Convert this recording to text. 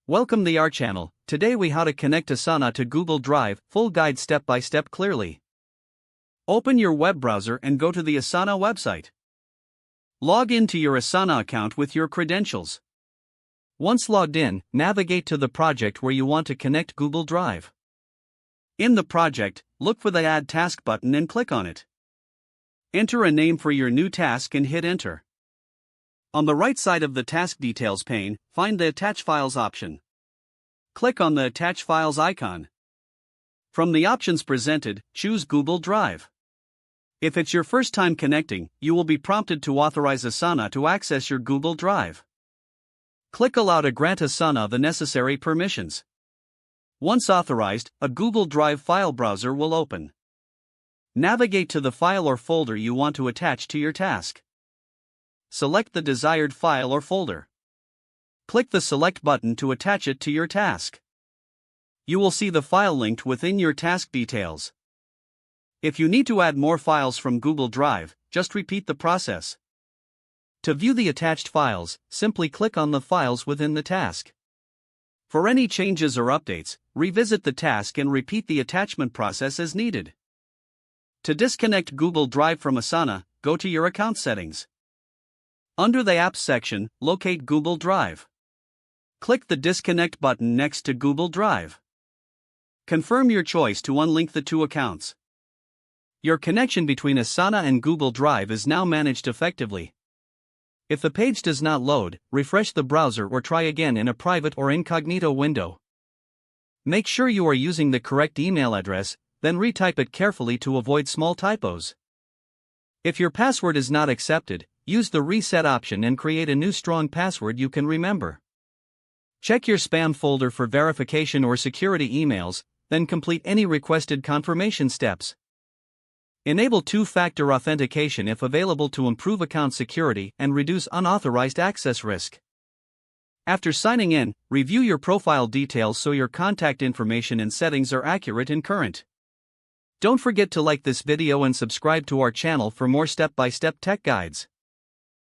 Welcome to our channel. Today we how to connect Asana to Google Drive, full guide step by step clearly. Open your web browser and go to the Asana website. Log into your Asana account with your credentials. Once logged in, navigate to the project where you want to connect Google Drive. In the project, look for the Add Task button and click on it. Enter a name for your new task and hit Enter. On the right side of the Task Details pane, find the Attach Files option. Click on the Attach Files icon. From the options presented, choose Google Drive. If it's your first time connecting, you will be prompted to authorize Asana to access your Google Drive. Click Allow to grant Asana the necessary permissions. Once authorized, a Google Drive file browser will open. Navigate to the file or folder you want to attach to your task. Select the desired file or folder. Click the Select button to attach it to your task. You will see the file linked within your task details. If you need to add more files from Google Drive, just repeat the process. To view the attached files, simply click on the files within the task. For any changes or updates, revisit the task and repeat the attachment process as needed. To disconnect Google Drive from Asana, go to your account settings. Under the Apps section, locate Google Drive. Click the Disconnect button next to Google Drive. Confirm your choice to unlink the two accounts. Your connection between Asana and Google Drive is now managed effectively. If the page does not load, refresh the browser or try again in a private or incognito window. Make sure you are using the correct email address, then retype it carefully to avoid small typos. If your password is not accepted, use the Reset option and create a new strong password you can remember. Check your spam folder for verification or security emails, then complete any requested confirmation steps. Enable two-factor authentication if available to improve account security and reduce unauthorized access risk. After signing in, review your profile details so your contact information and settings are accurate and current. Don't forget to like this video and subscribe to our channel for more step-by-step tech guides.